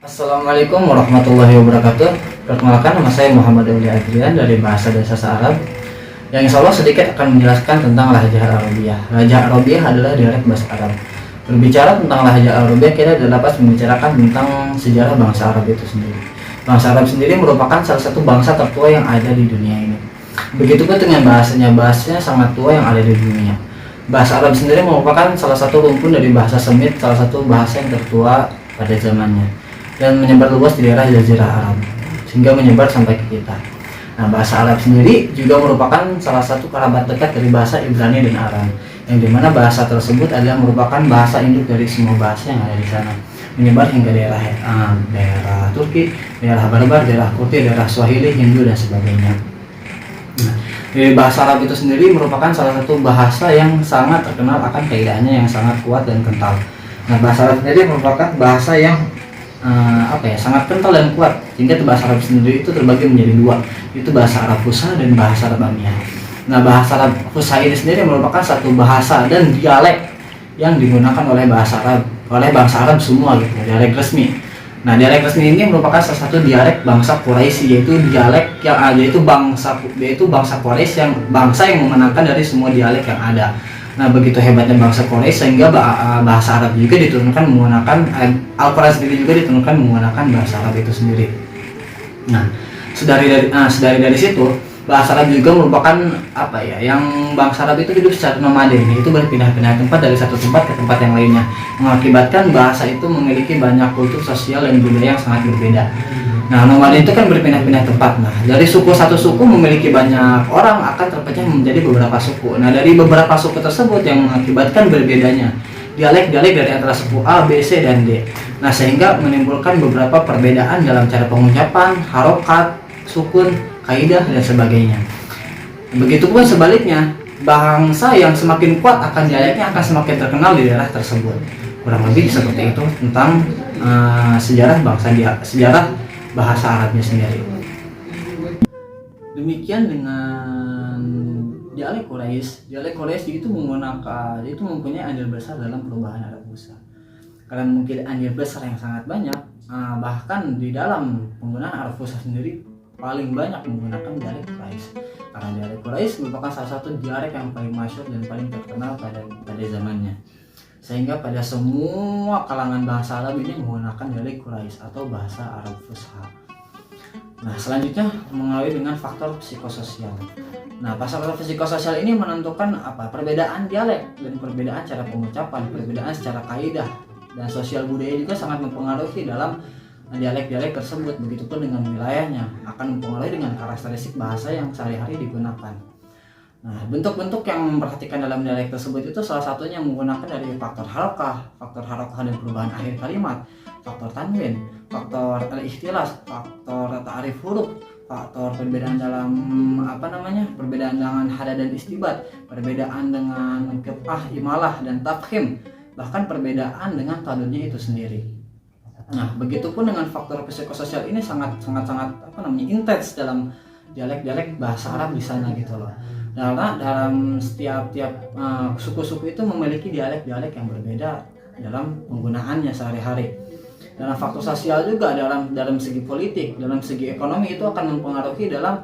Assalamualaikum warahmatullahi wabarakatuh. Perkenalkan, nama saya Muhammad Ali Adrian dari Bahasa dan Sastra Arab, yang insya Allah sedikit akan menjelaskan tentang Lahjah Arabiyah. Lahjah Arabiyah adalah dialek bahasa Arab. Berbicara tentang Lahjah Arabiyah, kita dapat membicarakan tentang sejarah bangsa Arab itu sendiri. Bangsa Arab sendiri merupakan salah satu bangsa tertua yang ada di dunia ini. Begitupun dengan bahasanya sangat tua yang ada di dunia. Bahasa Arab sendiri merupakan salah satu rumpun dari bahasa Semit, salah satu bahasa yang tertua pada zamannya, dan menyebar luas di daerah Jazirah Arab sehingga menyebar sampai ke kita. Nah, bahasa Arab sendiri juga merupakan salah satu kerabat dekat dari bahasa Ibrani dan Aram, yang dimana bahasa tersebut adalah merupakan bahasa induk dari semua bahasa yang ada di sana, menyebar hingga daerah Turki, daerah Barbar, daerah Kurdi, daerah Swahili, Hindu dan sebagainya. Nah, dari bahasa Arab itu sendiri merupakan salah satu bahasa yang sangat terkenal akan kaidahnya yang sangat kuat dan kental. Nah, bahasa Arab sendiri merupakan bahasa yang sangat kental dan kuat, sehingga bahasa Arab sendiri itu terbagi menjadi dua, itu bahasa Arab Fusha dan bahasa Arab Amiyah. Nah, bahasa Arab Fusha ini sendiri merupakan satu bahasa dan dialek yang digunakan oleh bangsa Arab semua gitu, dialek resmi. Nah, dialek resmi ini merupakan salah satu dialek bangsa Quraisy, yaitu dialek yang yaitu bangsa Quraisy, yang bangsa yang memenangkan dari semua dialek yang ada. Nah, begitu hebatnya bangsa Quraisy sehingga bahasa Arab juga diturunkan menggunakan Al-Quran sendiri juga diturunkan menggunakan bahasa Arab itu sendiri. Nah, dari situ bahasa Arab juga merupakan yang bangsa Arab itu hidup secara nomaden, yaitu berpindah-pindah tempat dari satu tempat ke tempat yang lainnya, mengakibatkan bahasa itu memiliki banyak kultur sosial dan budaya yang sangat berbeda. Nah, nomaden itu kan berpindah-pindah tempat. Nah, dari satu suku memiliki banyak orang akan terpecah menjadi beberapa suku. Nah, dari beberapa suku tersebut yang mengakibatkan berbedanya dialek-dialek dari antara suku A, B, C, dan D. Nah, sehingga menimbulkan beberapa perbedaan dalam cara pengucapan, harokat, sukun, kaidah, dan sebagainya. Begitupun sebaliknya, bangsa yang semakin kuat akan dialeknya akan semakin terkenal di daerah tersebut. Kurang lebih seperti itu tentang sejarah bahasa Arabnya sendiri. Demikian dengan dialek Quraisy. Dialek Quraisy itu mempunyai andil besar dalam perubahan Arab Fusha. Karena mungkin andil besar yang sangat banyak, bahkan di dalam penggunaan Arab Fusha sendiri paling banyak menggunakan dialek Quraisy. Karena dialek Quraisy merupakan salah satu dialek yang paling masyhur dan paling terkenal pada zamannya. Sehingga pada semua kalangan bangsa Arab ini menggunakan dialek Quraisy atau bahasa Arab Fusha. Nah, selanjutnya mengalir dengan faktor psikososial. Nah, faktor psikososial ini menentukan perbedaan dialek dan perbedaan cara pengucapan, perbedaan secara kaidah dan sosial budaya juga sangat mempengaruhi dalam dialek-dialek tersebut. Begitupun dengan wilayahnya akan mempengaruhi dengan karakteristik bahasa yang sehari-hari digunakan. Nah, bentuk-bentuk yang memperhatikan dalam dialek tersebut itu salah satunya menggunakan dari faktor harokah dan perubahan akhir kalimat, faktor tanwin, faktor al-ikhtilas, faktor ta'rif huruf, faktor perbedaan dalam perbedaan dengan hada dan istibat, perbedaan dengan qit'ah, imalah, dan tafkhim, bahkan perbedaan dengan tadunnya itu sendiri. Nah, begitupun dengan faktor psikososial ini sangat intens dalam dialek-dialek bahasa Arab di sana gitu loh. Karena dalam setiap suku-suku itu memiliki dialek-dialek yang berbeda dalam penggunaannya sehari-hari. Dalam faktor sosial juga, dalam segi politik, dalam segi ekonomi itu akan mempengaruhi dalam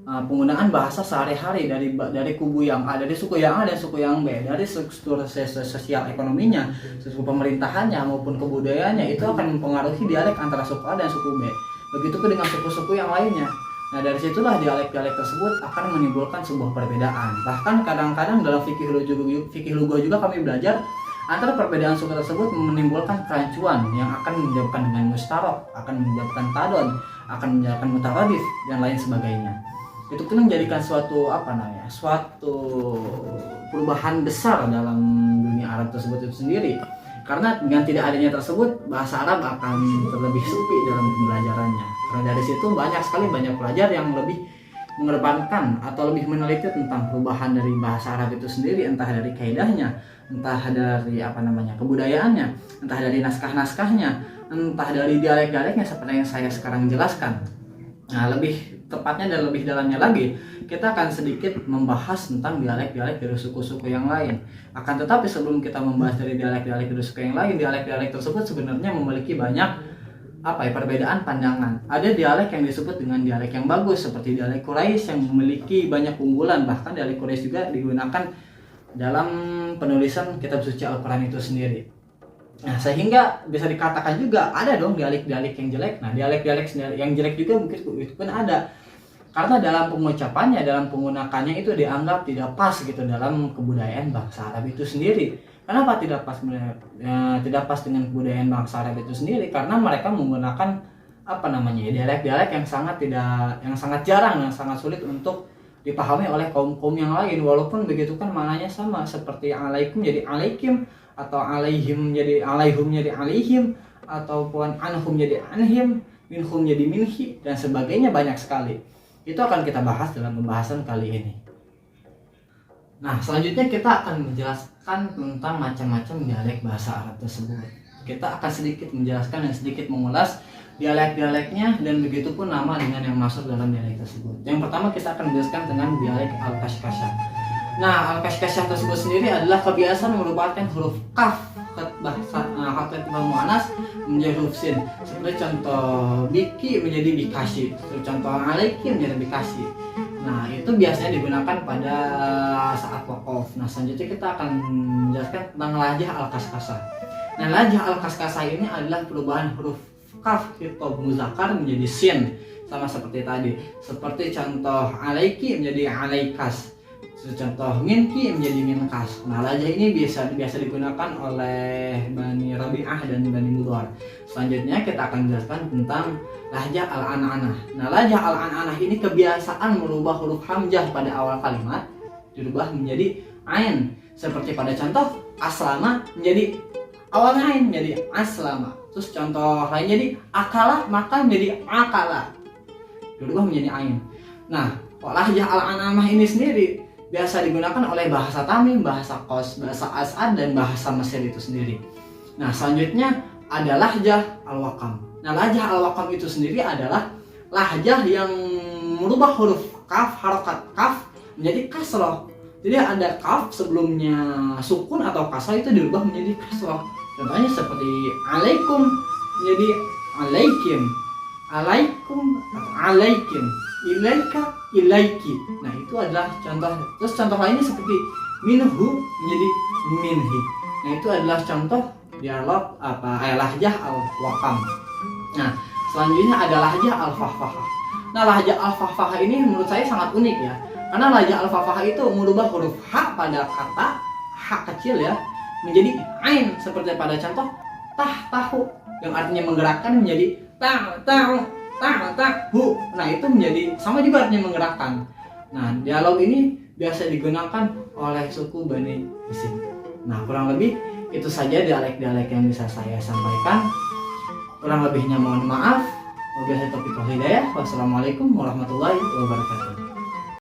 penggunaan bahasa sehari-hari dari kubu yang A, dari suku yang A dan suku yang B, dari struktur sosial ekonominya, suku pemerintahannya maupun kebudayaannya, itu akan mempengaruhi dialek antara suku A dan suku B. Begitupun dengan suku-suku yang lainnya. Nah, dari situlah dialek-dialek tersebut akan menimbulkan sebuah perbedaan. Bahkan kadang-kadang dalam fikih lugha juga kami belajar antara perbedaan suku tersebut menimbulkan kerancuan yang akan menyebabkan dengan mustarok, akan menyebabkan tadon, akan menyebabkan mutaradif dan lain sebagainya. Itu pun menjadikan suatu perubahan besar dalam dunia Arab tersebut itu sendiri. Karena dengan tidak adanya tersebut, bahasa Arab akan terlebih sepi dalam pembelajarannya. Karena dari situ banyak pelajar yang lebih mengedepankan atau lebih meneliti tentang perubahan dari bahasa Arab itu sendiri, entah dari kaidahnya, entah dari kebudayaannya, entah dari naskah-naskahnya, entah dari dialek-dialeknya seperti yang saya sekarang jelaskan. Nah, lebih tepatnya dan lebih dalamnya lagi, kita akan sedikit membahas tentang dialek-dialek dari suku-suku yang lain. Akan tetapi sebelum kita membahas dari dialek-dialek dari suku yang lain, dialek-dialek tersebut sebenarnya memiliki banyak perbedaan pandangan. Ada dialek yang disebut dengan dialek yang bagus seperti dialek Quraisy yang memiliki banyak keunggulan, bahkan dialek Quraisy juga digunakan dalam penulisan kitab suci Al-Qur'an itu sendiri. Nah, sehingga bisa dikatakan juga ada dong dialek-dialek yang jelek. Nah, dialek-dialek yang jelek juga mungkin itu pun ada. Karena dalam pengucapannya, dalam penggunakannya itu dianggap tidak pas gitu dalam kebudayaan bangsa Arab itu sendiri. Kenapa tidak pas? Tidak pas dengan kebudayaan bangsa Arab itu sendiri karena mereka menggunakan dialek-dialek yang sangat jarang, yang sangat sulit untuk dipahami oleh kaum-kaum yang lain. Walaupun begitu kan maknanya sama, seperti alaikum jadi alaikim, atau alaihim jadi alaihum jadi alaihim, ataupun anhum jadi anhim, minhum jadi minhi, dan sebagainya, banyak sekali. Itu akan kita bahas dalam pembahasan kali ini. Nah, selanjutnya kita akan menjelaskan tentang macam-macam dialek bahasa Arab tersebut. Kita akan sedikit menjelaskan dan sedikit mengulas dialek-dialeknya, dan begitu pun nama dengan yang masuk dalam dialek tersebut. Yang pertama kita akan menjelaskan tentang dialek Al-Kashkashah. Nah, Al-Kashkashah tersebut sendiri adalah kebiasaan merupakan huruf kaf khatib muannas menjadi huruf sin. Seperti contoh biki menjadi bikashi, contoh alaiki menjadi bikashi. Nah, itu biasanya digunakan pada saat waqaf. Nah, selanjutnya kita akan menjelaskan tentang lajah Al-Kashkashah. Nah, lajah Al-Kashkashah ini adalah perubahan huruf kaf khitab muzakkar menjadi sin, sama seperti tadi. Seperti contoh alaiki menjadi alaikas, contoh minki menjadi minkas. Nah, lajah ini biasa digunakan oleh Bani Rabi'ah dan Bani Mudhar. Selanjutnya kita akan menjelaskan tentang lajah al-an'anah. Nah, lajah al-an'anah ini kebiasaan merubah huruf hamzah pada awal kalimat dirubah menjadi ain. Seperti pada contoh aslama menjadi awalnya ain menjadi aslama. Terus contoh lain jadi akala, maka menjadi akala, dirubah menjadi ain. Nah, lajah al-an'anah ini sendiri biasa digunakan oleh bahasa Tamim, bahasa Qos, bahasa As'ad, dan bahasa Mesir itu sendiri. Nah, selanjutnya ada lahjah al-Waqam. Nah, lahjah al-Waqam itu sendiri adalah lahjah yang merubah huruf kaf, harokat kaf menjadi kasroh. Jadi ada kaf sebelumnya sukun atau kasroh itu dirubah menjadi kasroh. Contohnya seperti alaikum menjadi alaikim, alaikum alaikim, ilaika ilaiki. Nah, itu adalah contoh. Terus contoh lainnya seperti minhu menjadi minhi. Nah, itu adalah contoh dialog lahjah al-Waqam. Nah, selanjutnya ada lahjah al-Fahfahah. Nah, lahjah al-Fahfahah ini menurut saya sangat unik ya. Karena lahjah al-Fahfahah itu merubah huruf ha pada kata ha kecil ya menjadi ain, seperti pada contoh tahu yang artinya menggerakkan menjadi tahu. Nah, itu menjadi sama juga artinya menggerakkan. Nah, dialog ini biasa digunakan oleh suku Bani Isim. Nah, kurang lebih itu saja dialek-dialek yang bisa saya sampaikan. Kurang lebihnya mohon maaf. Wabillahi taufiq wal hidayah. Wassalamualaikum warahmatullahi wabarakatuh.